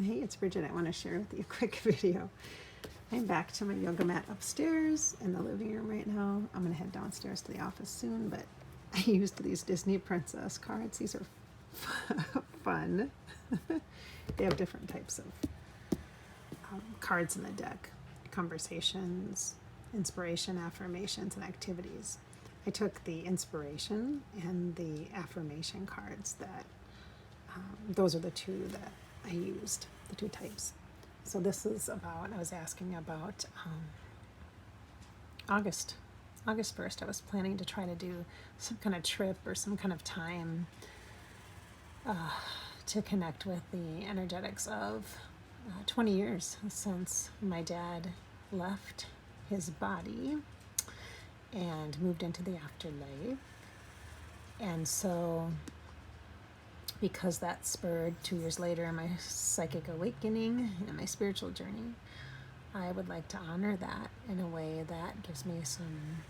Hey, it's Bridget. I want to share with you a quick video. I'm back to my yoga mat upstairs in the living room right now. I'm going to head downstairs to the office soon, but I used these Disney princess cards. These are fun. They have different types of cards in the deck. Conversations, inspiration, affirmations, and activities. I took the inspiration and the affirmation cards that, those are the two that I used, the two types. So this is about, I was asking about August 1st. I was planning to try to do some kind of trip or some kind of time to connect with the energetics of 20 years since my dad left his body and moved into the afterlife. And so because that spurred 2 years later my psychic awakening and my spiritual journey, I would like to honor that in a way that gives me some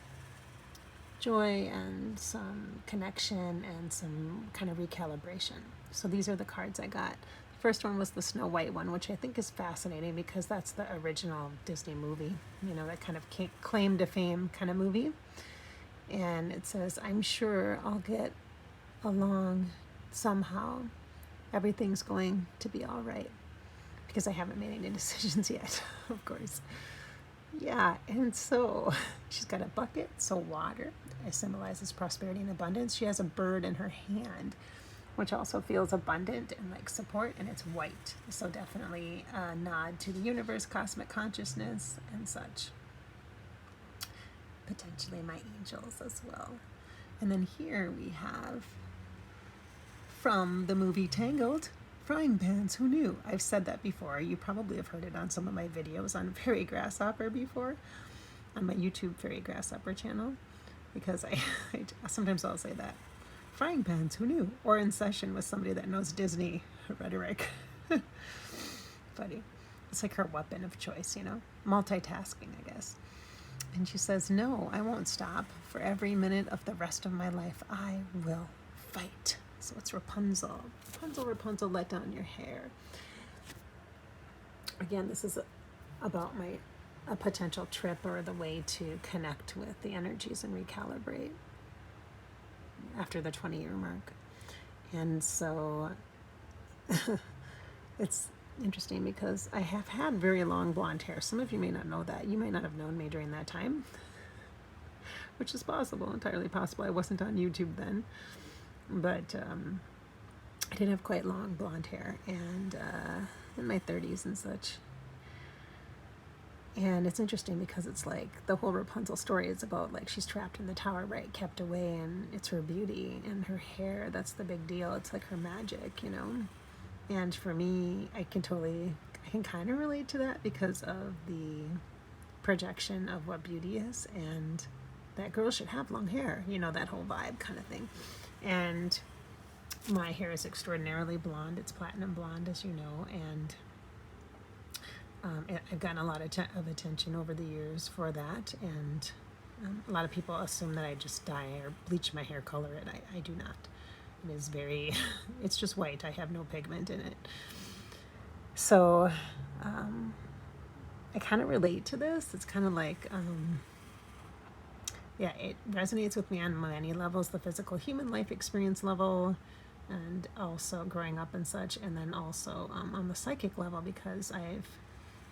joy and some connection and some kind of recalibration. So these are the cards I got. The first one was the Snow White one, which I think is fascinating because that's the original Disney movie, you know, that kind of claim to fame kind of movie. And it says, I'm sure I'll get along somehow. Everything's going to be all right, because I haven't made any decisions yet, of course. Yeah, and so she's got a bucket, so water symbolizes prosperity and abundance. She has a bird in her hand, which also feels abundant and like support, and it's white. So definitely a nod to the universe, cosmic consciousness, and such. Potentially my angels as well. And then here we have, from the movie Tangled, frying pans. Who knew? I've said that before. You probably have heard it on some of my videos on Fairy Grasshopper before, on my YouTube Fairy Grasshopper channel, because I sometimes I'll say that. Frying pans, who knew? Or in session with somebody that knows Disney rhetoric. Funny. It's like her weapon of choice, you know? Multitasking, I guess. And she says, no, I won't stop. For every minute of the rest of my life, I will fight. So it's Rapunzel. Rapunzel, let down your hair. Again, this is about a potential trip or the way to connect with the energies and recalibrate after the 20-year mark. And so it's interesting because I have had very long blonde hair. Some of you may not know that. You might not have known me during that time, which is possible, entirely possible. I wasn't on YouTube then. But I did have quite long blonde hair, and in my 30s and such. And it's interesting because it's like the whole Rapunzel story is about like she's trapped in the tower, right, kept away, and it's her beauty and her hair that's the big deal. It's like her magic, you know. And for me, I can kind of relate to that because of the projection of what beauty is, and that girl should have long hair, you know, that whole vibe kind of thing. And my hair is extraordinarily blonde. It's platinum blonde, as you know, and I've gotten a lot of attention over the years for that. And a lot of people assume that I just dye or bleach my hair color. And I do not. It is very, it's just white. I have no pigment in it. So I kind of relate to this. It's kind of like... yeah, it resonates with me on many levels, the physical human life experience level, and also growing up and such, and then also on the psychic level, because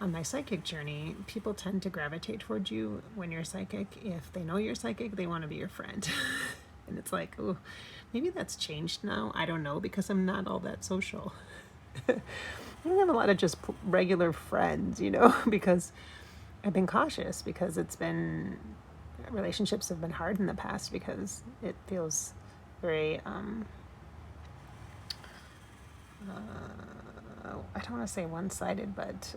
on my psychic journey, people tend to gravitate towards you when you're psychic. If they know you're psychic, they want to be your friend. And it's like, oh, maybe that's changed now. I don't know, because I'm not all that social. I don't have a lot of just regular friends, you know, because I've been cautious, because relationships have been hard in the past, because it feels very I don't want to say one-sided, but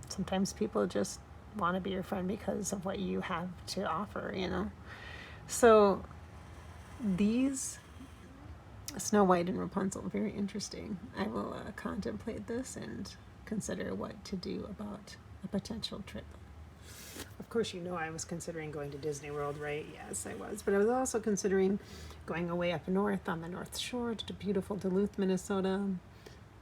sometimes people just want to be your friend because of what you have to offer, you know. So these Snow White and Rapunzel, very interesting. I will contemplate this and consider what to do about a potential trip. Of course, you know I was considering going to Disney World, right? Yes, I was. But I was also considering going away up north on the North Shore to beautiful Duluth, Minnesota.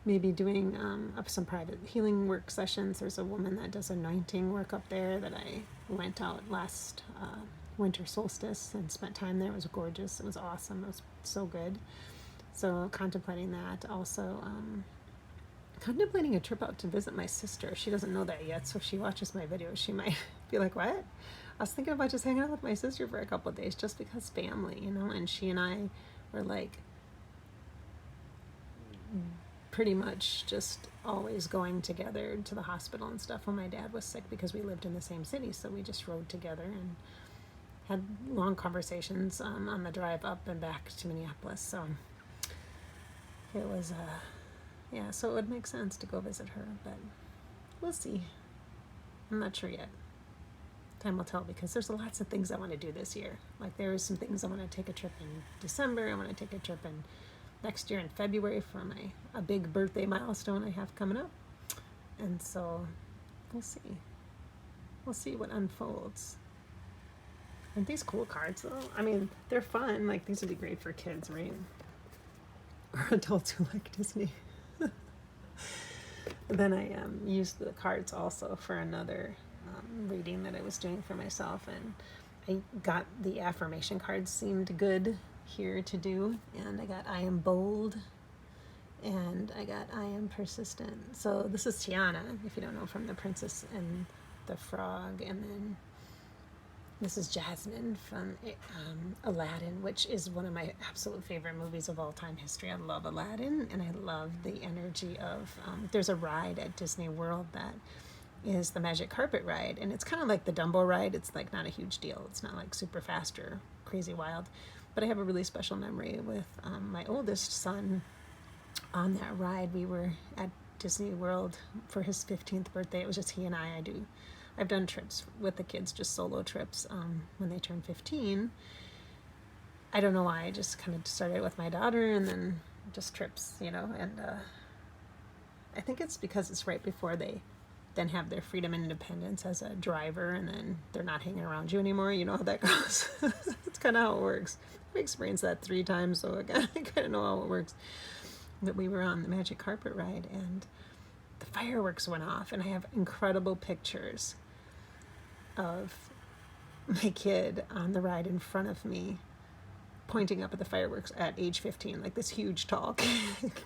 maybe doing up some private healing work sessions. There's a woman that does anointing work up there that I went out last winter solstice and spent time there. It was gorgeous. It was awesome. It was so good. So contemplating that. Also contemplating a trip out to visit my sister. She doesn't know that yet, so if she watches my videos, she might be like, what? I was thinking about just hanging out with my sister for a couple of days just because family, you know, and she and I were like pretty much just always going together to the hospital and stuff when my dad was sick because we lived in the same city, so we just rode together and had long conversations on the drive up and back to Minneapolis. So it was yeah, so it would make sense to go visit her, but we'll see. I'm not sure yet. Time will tell, because there's lots of things I want to do this year. Like there are some things I want to take a trip in December. I want to take a trip in next year in February for a big birthday milestone I have coming up. And so we'll see. We'll see what unfolds. Aren't these cool cards though? I mean, they're fun. Like these would be great for kids, right? Or adults who like Disney. Then I used the cards also for another reading that I was doing for myself, and I got the affirmation cards seemed good here to do, and I got I am bold, and I got I am persistent. So this is Tiana, if you don't know, from The Princess and the Frog, and then this is Jasmine from Aladdin, which is one of my absolute favorite movies of all time history. I love Aladdin, and I love the energy of, there's a ride at Disney World that is the Magic Carpet ride, and it's kind of like the Dumbo ride. It's like not a huge deal. It's not like super fast or crazy wild, but I have a really special memory with my oldest son on that ride. We were at Disney World for his 15th birthday. It was just he and I've done trips with the kids, just solo trips when they turn 15. I don't know why, I just kind of started with my daughter and then just trips, you know, and I think it's because it's right before they then have their freedom and independence as a driver, and then they're not hanging around you anymore. You know how that goes. That's kind of how it works. I've experienced that 3 times, so I kind of know how it works. But we were on the Magic Carpet ride, and the fireworks went off, and I have incredible pictures of my kid on the ride in front of me pointing up at the fireworks at age 15, like this huge tall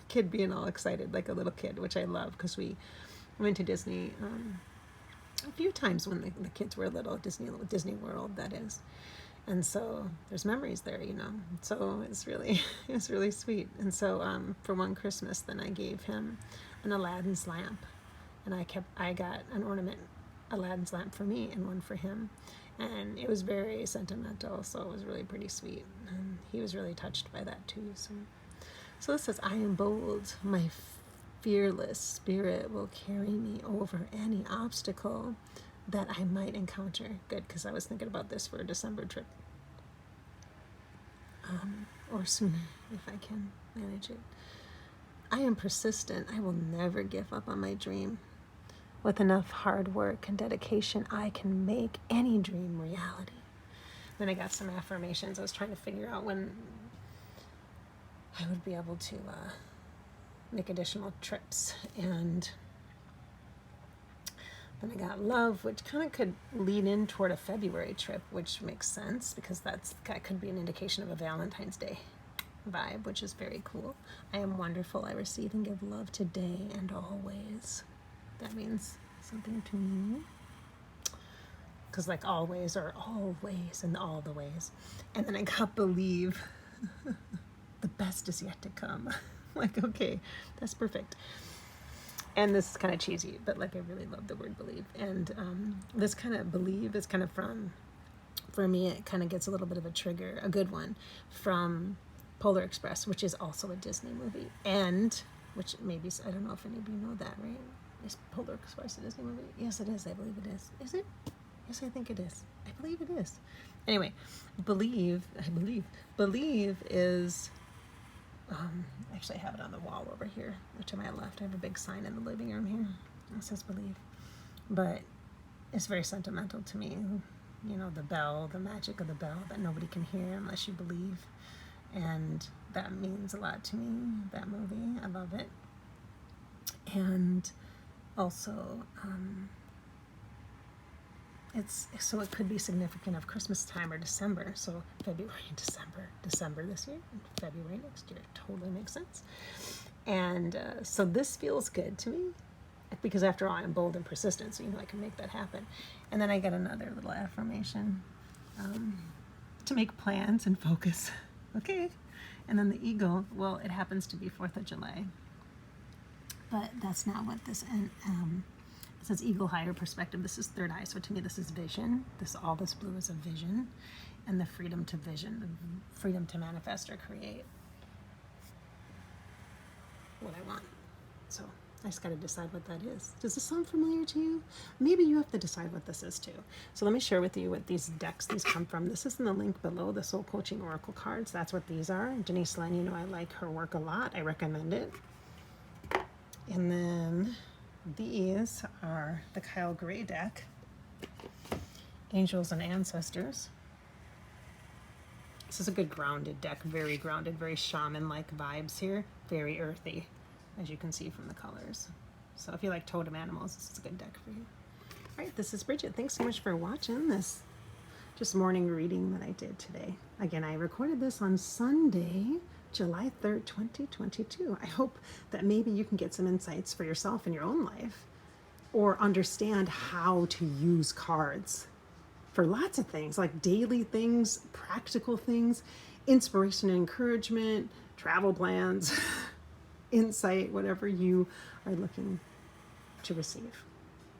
kid being all excited like a little kid, which I love because we went to Disney a few times when the kids were little, Disney World, that is. And so there's memories there, you know. So it's really sweet. And so for one Christmas, then I gave him an Aladdin's lamp, and I got an ornament Aladdin's lamp for me and one for him, and it was very sentimental, so it was really pretty sweet, and he was really touched by that too. So this says, I am bold, my fearless spirit will carry me over any obstacle that I might encounter. Good, because I was thinking about this for a December trip, or sooner if I can manage it. I am persistent. I will never give up on my dream. With enough hard work and dedication, I can make any dream reality. Then I got some affirmations. I was trying to figure out when I would be able to make additional trips. And then I got love, which kind of could lead in toward a February trip, which makes sense because that could be an indication of a Valentine's Day vibe, which is very cool. I am wonderful. I receive and give love today and always. That means something to me, because like always or always and all the ways. And then I got believe. The best is yet to come. Like, okay, that's perfect. And this is kind of cheesy, but like I really love the word believe. And this kind of believe is kind of for me, it kind of gets a little bit of a trigger, a good one, from Polar Express, which is also a Disney movie, and which maybe, I don't know if any of you know that, right? Is Polar Express a Disney movie? Yes, it is. I believe it is. Is it? Yes, I think it is. I believe it is. Anyway, believe is, actually I have it on the wall over here, to my left. I have a big sign in the living room here. It says believe. But it's very sentimental to me. You know, the bell, the magic of the bell that nobody can hear unless you believe. And that means a lot to me, that movie. I love it. And also, it could be significant of Christmas time or December. So February and December this year, and February next year. Totally makes sense. And so this feels good to me, because after all, I'm bold and persistent, so I can make that happen. And then I get another little affirmation, to make plans and focus. Okay. And then the eagle, well, it happens to be 4th of July, but that's not what this, it says eagle, higher perspective. This is third eye. So to me, this is vision. All this blue is a vision, and the freedom to vision, the freedom to manifest or create what I want. So I just got to decide what that is. Does this sound familiar to you? Maybe you have to decide what this is too. So let me share with you what these decks, these come from. This is in the link below, the Soul Coaching Oracle cards. That's what these are. Denise, Linn, I like her work a lot. I recommend it. And then these are the Kyle Gray deck, Angels and Ancestors. This is a good grounded deck, very grounded, very shaman-like vibes here, very earthy, as you can see from the colors. So if you like totem animals, this is a good deck for you. All right, this is Bridget. Thanks so much for watching this just morning reading that I did today. Again, I recorded this on Sunday, July 3rd, 2022. I hope that maybe you can get some insights for yourself in your own life, or understand how to use cards for lots of things, like daily things, practical things, inspiration and encouragement, travel plans, insight, whatever you are looking to receive.